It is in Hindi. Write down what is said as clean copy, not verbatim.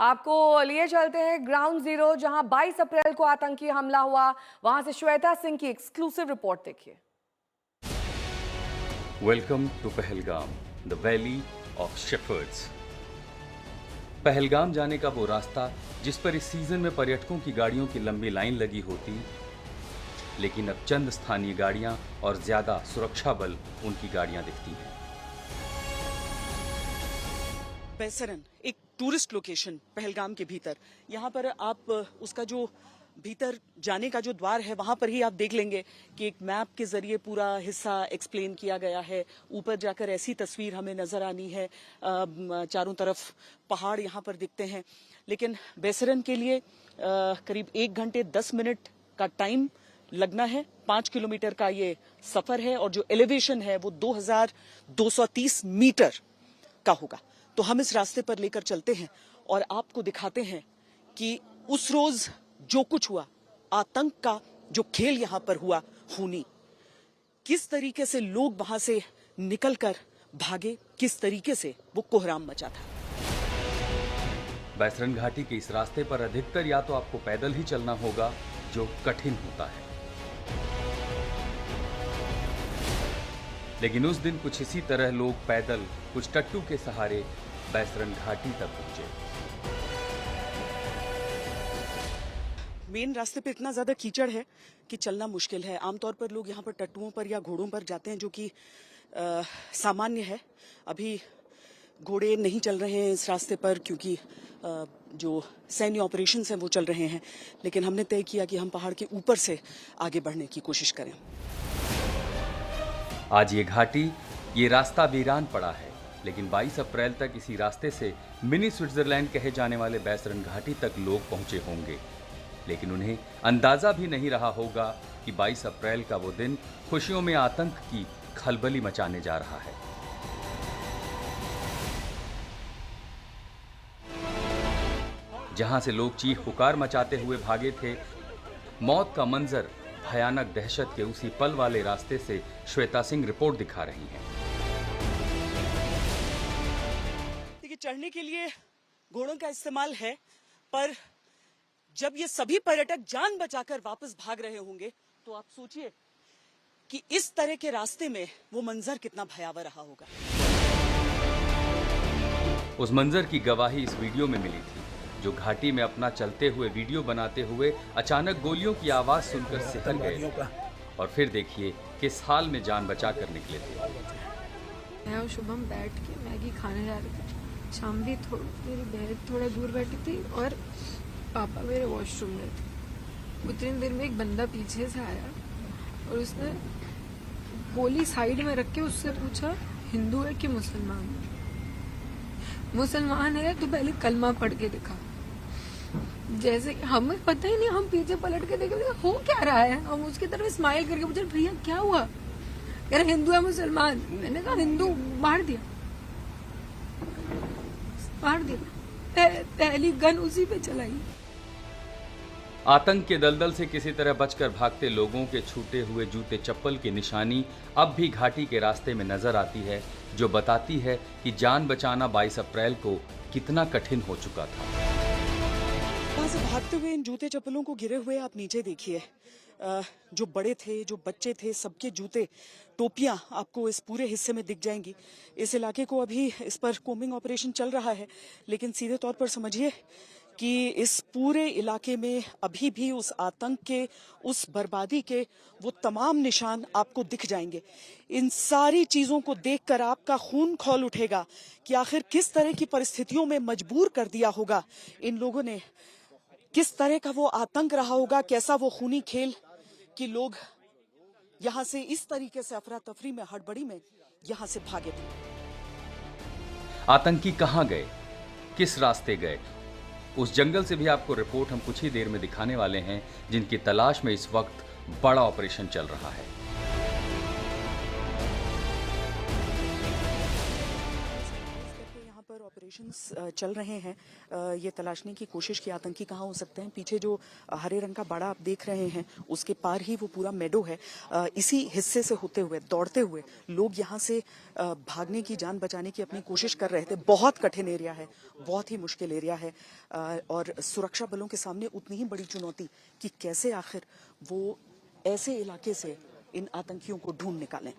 आपको लिए चलते हैं ग्राउंड जीरो, जहां 22 अप्रैल को आतंकी हमला हुआ। वहां से श्वेता सिंह की एक्सक्लूसिव रिपोर्ट देखिए। Welcome to Pahalgam, the valley of shepherds. Pahalgam जाने का वो रास्ता जिस पर इस सीजन में पर्यटकों की गाड़ियों की लंबी लाइन लगी होती, लेकिन अब चंद स्थानीय गाड़ियां और ज्यादा सुरक्षा बल उनकी गाड़ियां दिखती हैं। बैसरन एक टूरिस्ट लोकेशन पहलगाम के भीतर, यहाँ पर आप उसका जो भीतर जाने का जो द्वार है वहां पर ही आप देख लेंगे कि एक मैप के जरिए पूरा हिस्सा एक्सप्लेन किया गया है। ऊपर जाकर ऐसी तस्वीर हमें नजर आनी है, चारों तरफ पहाड़ यहाँ पर दिखते हैं। लेकिन बैसरन के लिए करीब 1 घंटे 10 मिनट का टाइम लगना है। 5 किलोमीटर का ये सफर है और जो एलिवेशन है वो 2230 मीटर का होगा। तो हम इस रास्ते पर लेकर चलते हैं और आपको दिखाते हैं कि उस रोज जो कुछ हुआ, आतंक का जो खेल यहां पर हुआ खूनी, किस तरीके से लोग वहां से निकलकर भागे, किस तरीके से वो कोहराम मचा था। बैसरन घाटी के इस रास्ते पर अधिकतर या तो आपको पैदल ही चलना होगा, जो कठिन होता है। लेकिन उस दिन कुछ इसी तरह लोग पैदल कुछ टट्टू के सहारे बैसरन घाटी तक पहुंचे। मेन रास्ते पे इतना ज्यादा कीचड़ है कि चलना मुश्किल है। आमतौर पर लोग यहाँ पर टट्टुओं पर या घोड़ों पर जाते हैं, जो कि सामान्य है। अभी घोड़े नहीं चल रहे हैं इस रास्ते पर क्योंकि जो सैन्य ऑपरेशंस हैं वो चल रहे हैं। लेकिन हमने तय किया कि हम पहाड़ के ऊपर से आगे बढ़ने की कोशिश करें। आज ये घाटी, ये रास्ता वीरान पड़ा है, लेकिन 22 अप्रैल तक इसी रास्ते से मिनी स्विट्जरलैंड कहे जाने वाले बैसरन घाटी तक लोग पहुंचे होंगे। लेकिन उन्हें अंदाजा भी नहीं रहा होगा कि 22 अप्रैल का वो दिन खुशियों में आतंक की खलबली मचाने जा रहा है। जहां से लोग चीख पुकार मचाते हुए भागे थे, मौत का मंजर भयानक दहशत के उसी पल वाले रास्ते से श्वेता सिंह रिपोर्ट दिखा रही हैं। देखिए, चढ़ने के लिए घोड़ों का इस्तेमाल है, पर जब ये सभी पर्यटक जान बचाकर वापस भाग रहे होंगे तो आप सोचिए कि इस तरह के रास्ते में वो मंजर कितना भयावह रहा होगा। उस मंजर की गवाही इस वीडियो में मिली थी, जो घाटी में अपना चलते हुए वीडियो बनाते हुए अचानक गोलियों की आवाज सुनकर सिहर गए और फिर देखिए किस हाल में जान बचा कर निकले थे। मैं और शुभम बैठ के मैगी खाने जा रहे थे। शामली मेरी बहन थोड़ा दूर बैठी थी और पापा मेरे वॉशरूम में थे। उतनी देर में एक बंदा पीछे से आया और उसने गोली साइड में रख के उससे पूछा, हिंदू है कि मुसलमान? मुसलमान है तो पहले कलमा पढ़ के दिखा। जैसे कि हमें पता ही नहीं, हम पीछे पलट के देखे हो क्या रहा है। हम उसकी तरफ स्माइल करके पूछे, भैया क्या हुआ? कह रहे हिंदू है मुसलमान। मैंने कहा हिंदू, मार दिया। पहली गन उसी पे चलाई। आतंक के दलदल से किसी तरह बचकर भागते लोगों के छूटे हुए जूते चप्पल की निशानी अब भी घाटी के रास्ते में नजर आती है, जो बताती है कि जान बचाना 22 अप्रैल को कितना कठिन हो चुका था। वहां से भागते हुए इन जूते चप्पलों को गिरे हुए आप नीचे देखिए। जो बड़े थे, जो बच्चे थे, सबके जूते, टोपियां आपको इस पूरे हिस्से में दिख जाएंगी। इस इलाके को अभी इस पर कोमिंग ऑपरेशन चल रहा है, लेकिन सीधे तौर पर समझिए कि इस पूरे इलाके में अभी भी उस आतंक के, उस बर्बादी के वो तमाम निशान आपको दिख जाएंगे। इन सारी चीजों को देखकर आपका खून खौल उठेगा कि आखिर किस तरह की परिस्थितियों में मजबूर कर दिया होगा इन लोगों ने, किस तरह का वो आतंक रहा होगा, कैसा वो खूनी खेल कि लोग यहां से इस तरीके से अफरा तफरी में, हड़बड़ी में यहां से भागे थे। आतंकी कहां गए, किस रास्ते गए, उस जंगल से भी आपको रिपोर्ट हम कुछ ही देर में दिखाने वाले हैं, जिनकी तलाश में इस वक्त बड़ा ऑपरेशन चल रहा है। यहाँ पर ऑपरेशन ऑपरेशंस चल रहे हैं। ये तलाशने की कोशिश की आतंकी कहाँ हो सकते हैं। पीछे जो हरे रंग का बाड़ा आप देख रहे हैं उसके पार ही वो पूरा मेडो है। इसी हिस्से से होते हुए दौड़ते हुए लोग यहाँ से भागने की, जान बचाने की अपनी कोशिश कर रहे थे। बहुत कठिन एरिया है, बहुत ही मुश्किल एरिया है और सुरक्षा बलों के सामने उतनी ही बड़ी चुनौती कि कैसे आखिर वो ऐसे इलाके से इन आतंकियों को ढूंढ निकालें।